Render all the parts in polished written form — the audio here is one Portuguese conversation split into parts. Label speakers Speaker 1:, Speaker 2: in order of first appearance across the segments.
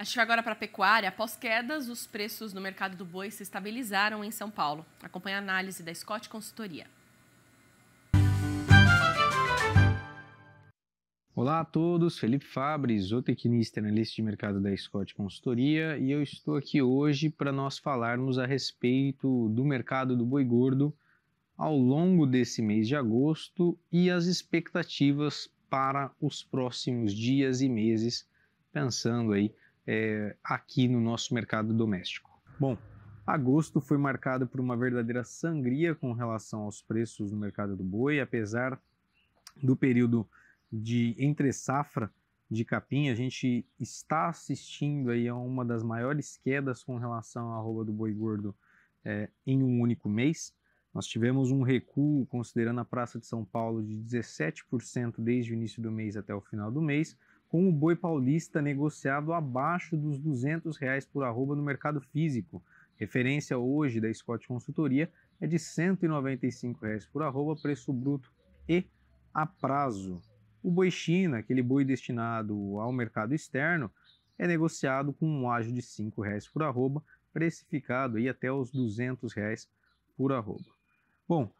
Speaker 1: A gente vai agora para a pecuária. Após quedas, os preços no mercado do boi se estabilizaram em São Paulo. Acompanhe a análise da Scott Consultoria.
Speaker 2: Olá a todos, Felipe Fabre, zootecnista e analista de mercado da Scott Consultoria, e eu estou aqui hoje para nós falarmos a respeito do mercado do boi gordo ao longo desse mês de agosto e as expectativas para os próximos dias e meses, pensando aí aqui no nosso mercado doméstico. Bom, agosto foi marcado por uma verdadeira sangria com relação aos preços no mercado do boi, apesar do período de entre-safra de capim, a gente está assistindo aí a uma das maiores quedas com relação à arroba do boi gordo em um único mês. Nós tivemos um recuo, considerando a Praça de São Paulo, de 17% desde o início do mês até o final do mês, com o boi paulista negociado abaixo dos R$200 por arroba no mercado físico. Referência hoje da Scott Consultoria é de R$195 por arroba, preço bruto e a prazo. O boi China, aquele boi destinado ao mercado externo, é negociado com um ágio de R$5 por arroba, precificado aí até os R$200 por arroba. Bom,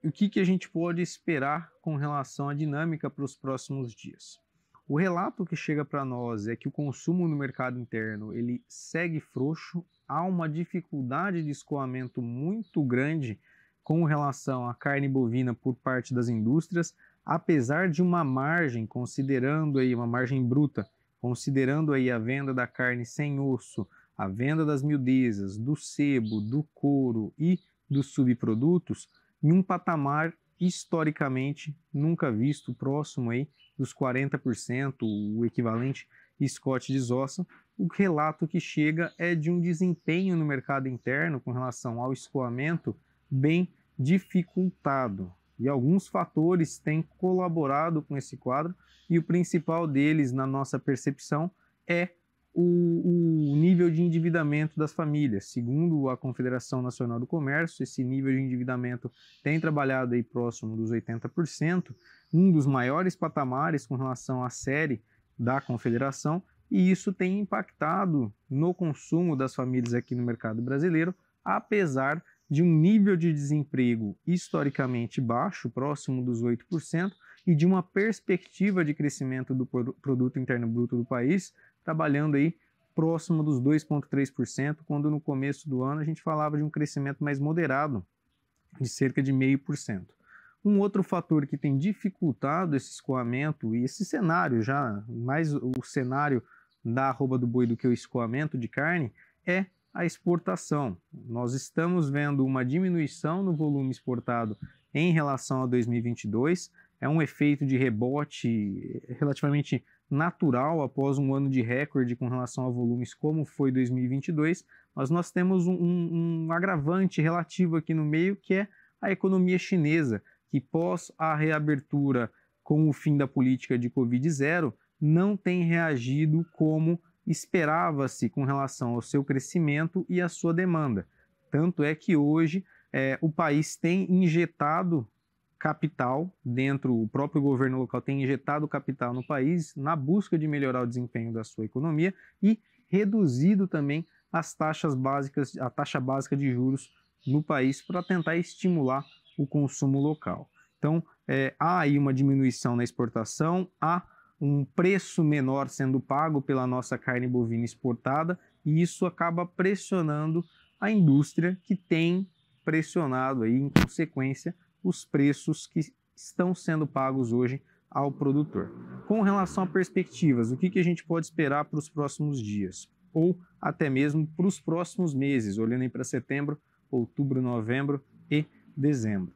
Speaker 2: o que a gente pode esperar com relação à dinâmica para os próximos dias? O relato que chega para nós é que o consumo no mercado interno ele segue frouxo, há uma dificuldade de escoamento muito grande com relação à carne bovina por parte das indústrias, apesar de uma margem, considerando aí uma margem bruta, considerando aí a venda da carne sem osso, a venda das miudezas, do sebo, do couro e dos subprodutos, em um patamar historicamente nunca visto, próximo aí dos 40%, o equivalente Scott desossa. O relato que chega é de um desempenho no mercado interno com relação ao escoamento bem dificultado. E alguns fatores têm colaborado com esse quadro, e o principal deles, na nossa percepção, é o nível de endividamento das famílias. Segundo a Confederação Nacional do Comércio, esse nível de endividamento tem trabalhado aí próximo dos 80%, um dos maiores patamares com relação à série da Confederação, e isso tem impactado no consumo das famílias aqui no mercado brasileiro, apesar de um nível de desemprego historicamente baixo, próximo dos 8%, e de uma perspectiva de crescimento do produto interno bruto do país, trabalhando aí próximo dos 2,3%, quando no começo do ano a gente falava de um crescimento mais moderado, de cerca de 0,5%. Um outro fator que tem dificultado esse escoamento e esse cenário, já mais o cenário da arroba do boi do que o escoamento de carne, é a exportação. Nós estamos vendo uma diminuição no volume exportado em relação a 2022, é um efeito de rebote relativamente natural após um ano de recorde com relação a volumes como foi 2022, mas nós temos um agravante relativo aqui no meio, que é a economia chinesa, que pós a reabertura com o fim da política de Covid-0, não tem reagido como esperava-se com relação ao seu crescimento e à sua demanda. Tanto é que hoje o país tem injetado capital o próprio governo local tem injetado capital no país na busca de melhorar o desempenho da sua economia e reduzido também as taxas básicas, a taxa básica de juros no país para tentar estimular o consumo local. Então, há aí uma diminuição na exportação, há um preço menor sendo pago pela nossa carne bovina exportada, e isso acaba pressionando a indústria, que tem pressionado aí, em consequência, os preços que estão sendo pagos hoje ao produtor. Com relação a perspectivas, o que a gente pode esperar para os próximos dias? Ou até mesmo para os próximos meses, olhando aí para setembro, outubro, novembro e dezembro.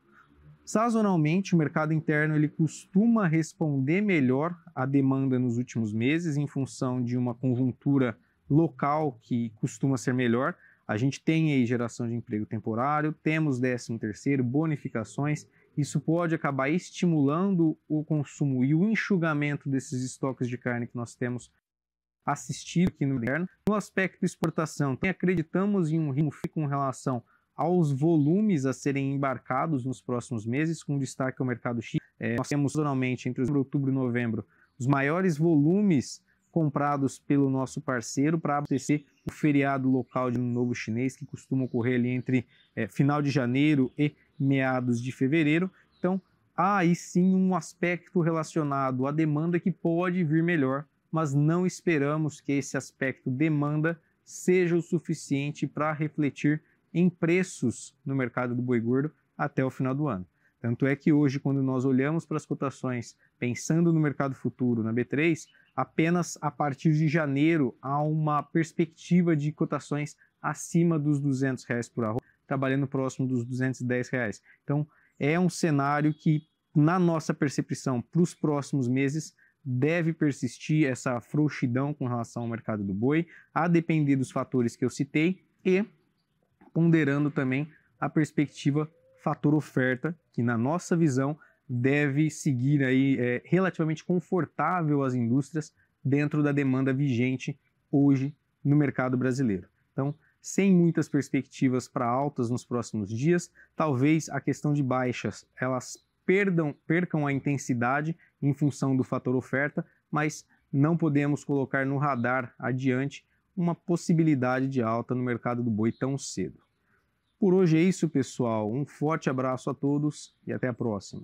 Speaker 2: Sazonalmente, o mercado interno ele costuma responder melhor à demanda nos últimos meses, em função de uma conjuntura local que costuma ser melhor. A gente tem aí geração de emprego temporário, temos 13º, bonificações, isso pode acabar estimulando o consumo e o enxugamento desses estoques de carne que nós temos assistido aqui no inverno. No aspecto exportação, acreditamos em um ritmo com relação aos volumes a serem embarcados nos próximos meses, com destaque ao mercado China. Nós temos, naturalmente, entre outubro e novembro, os maiores volumes comprados pelo nosso parceiro para abastecer o feriado local de Ano Novo Chinês, que costuma ocorrer ali entre final de janeiro e meados de fevereiro. Então, há aí sim um aspecto relacionado à demanda que pode vir melhor, mas não esperamos que esse aspecto demanda seja o suficiente para refletir em preços no mercado do boi gordo até o final do ano. Tanto é que hoje, quando nós olhamos para as cotações pensando no mercado futuro, na B3, apenas a partir de janeiro há uma perspectiva de cotações acima dos R$200 por arroz, trabalhando próximo dos R$210. Então, é um cenário que, na nossa percepção, para os próximos meses, deve persistir essa frouxidão com relação ao mercado do boi, a depender dos fatores que eu citei e ponderando também a perspectiva fator oferta, que na nossa visão deve seguir aí relativamente confortável às indústrias dentro da demanda vigente hoje no mercado brasileiro. Então, sem muitas perspectivas para altas nos próximos dias, talvez a questão de baixas elas percam a intensidade em função do fator oferta, mas não podemos colocar no radar adiante uma possibilidade de alta no mercado do boi tão cedo. Por hoje é isso, pessoal. Um forte abraço a todos e até a próxima.